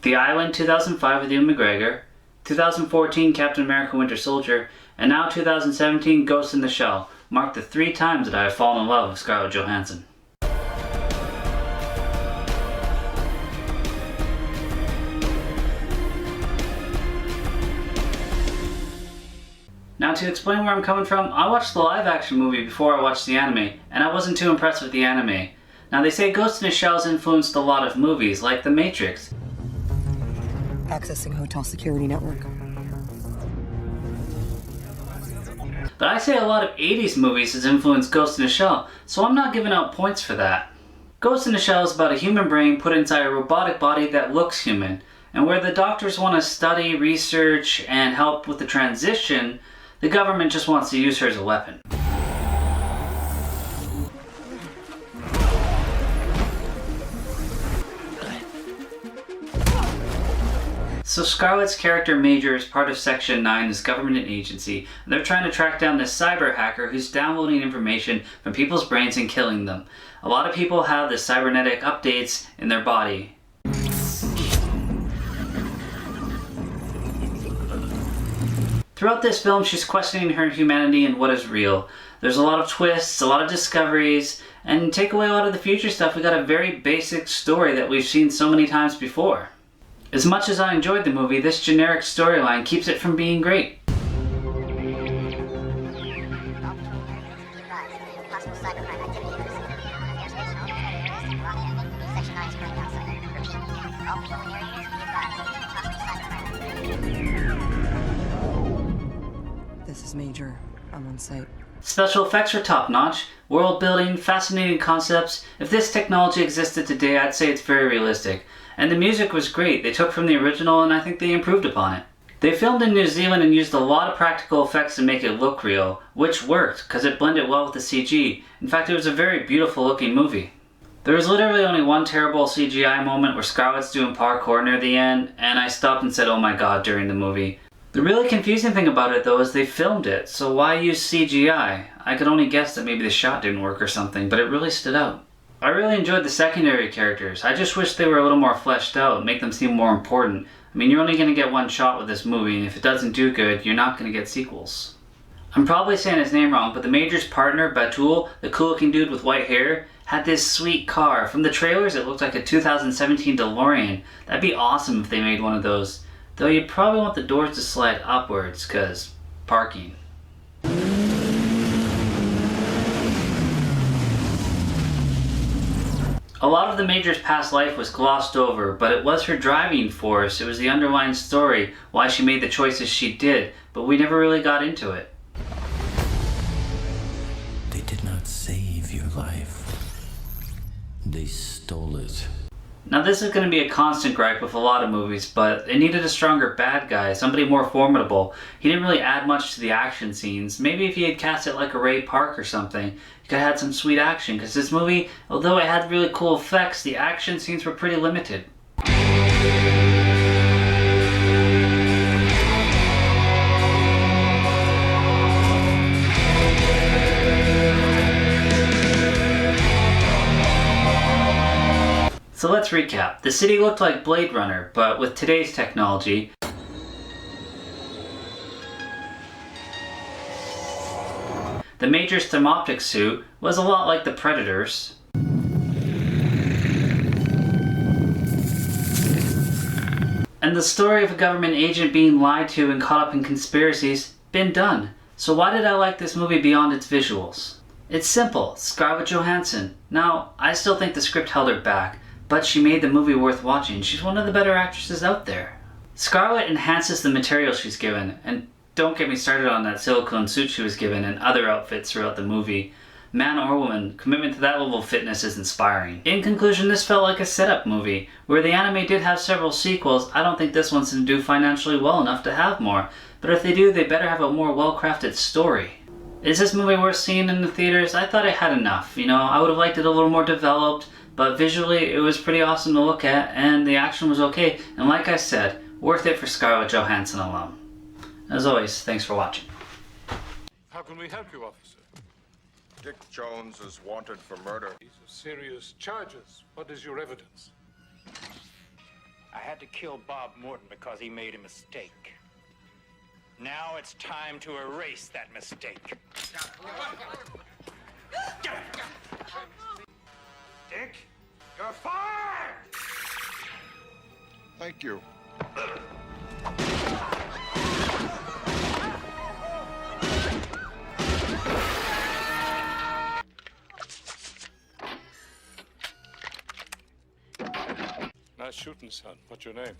The Island 2005 with Ewan McGregor, 2014 Captain America Winter Soldier, and now 2017 Ghost in the Shell mark the 3 times that I have fallen in love with Scarlett Johansson. Now to explain where I'm coming from, I watched the live action movie before I watched the anime, and I wasn't too impressed with the anime. Now they say Ghost in the Shell has influenced a lot of movies, like The Matrix. Accessing hotel security network. But I say a lot of 80s movies has influenced Ghost in the Shell, so I'm not giving out points for that. Ghost in the Shell is about a human brain put inside a robotic body that looks human, and where the doctors want to study, research, and help with the transition, the government just wants to use her as a weapon. So Scarlett's character Major is part of Section 9, this government agency, and they're trying to track down this cyber hacker who's downloading information from people's brains and killing them. A lot of people have the cybernetic updates in their body. Throughout this film, she's questioning her humanity and what is real. There's a lot of twists, a lot of discoveries, and take away a lot of the future stuff, we got a very basic story that we've seen so many times before. As much as I enjoyed the movie, this generic storyline keeps it from being great. This is Major. I'm on site. Special effects were top notch, world building, fascinating concepts. If this technology existed today, I'd say it's very realistic. And the music was great. They took from the original and I think they improved upon it. They filmed in New Zealand and used a lot of practical effects to make it look real, which worked because it blended well with the CG. In fact, it was a very beautiful looking movie. There was literally only one terrible CGI moment where Scarlett's doing parkour near the end, and I stopped and said, oh my god, during the movie. The really confusing thing about it though is they filmed it, so why use CGI? I could only guess that maybe the shot didn't work or something, but it really stood out. I really enjoyed the secondary characters. I just wish they were a little more fleshed out, make them seem more important. I mean, you're only going to get one shot with this movie, and if it doesn't do good, you're not going to get sequels. I'm probably saying his name wrong, but the Major's partner, Batul, the cool looking dude with white hair, had this sweet car. From the trailers, it looked like a 2017 DeLorean. That'd be awesome if they made one of those. Though you'd probably want the doors to slide upwards, cause parking. A lot of the Major's past life was glossed over, but it was her driving force. It was the underlying story, why she made the choices she did, but we never really got into it. They did not save your life. They stole it. Now this is going to be a constant gripe with a lot of movies, but it needed a stronger bad guy, somebody more formidable. He didn't really add much to the action scenes. Maybe if he had cast it like a Ray Park or something, he could have had some sweet action, because this movie, although it had really cool effects, the action scenes were pretty limited. So let's recap. The city looked like Blade Runner, but with today's technology. The Major's thermoptic suit was a lot like the Predator's. And the story of a government agent being lied to and caught up in conspiracies, been done. So why did I like this movie beyond its visuals? It's simple, Scarlett Johansson. Now, I still think the script held her back, but she made the movie worth watching. She's one of the better actresses out there. Scarlett enhances the material she's given, and don't get me started on that silicone suit she was given and other outfits throughout the movie. Man or woman, commitment to that level of fitness is inspiring. In conclusion, this felt like a setup movie. Where the anime did have several sequels, I don't think this one's going to do financially well enough to have more. But if they do, they better have a more well-crafted story. Is this movie worth seeing in the theaters? I thought it had enough. You know, I would have liked it a little more developed, but visually it was pretty awesome to look at, and the action was okay. And like I said, worth it for Scarlett Johansson alone. As always, thanks for watching. How can we help you, officer? Dick Jones is wanted for murder. These are serious charges. What is your evidence? I had had to kill Bob Morton because he made a mistake. Now it's time to erase that mistake. Dick, you're fired! Thank you. Nice shooting, son. What's your name?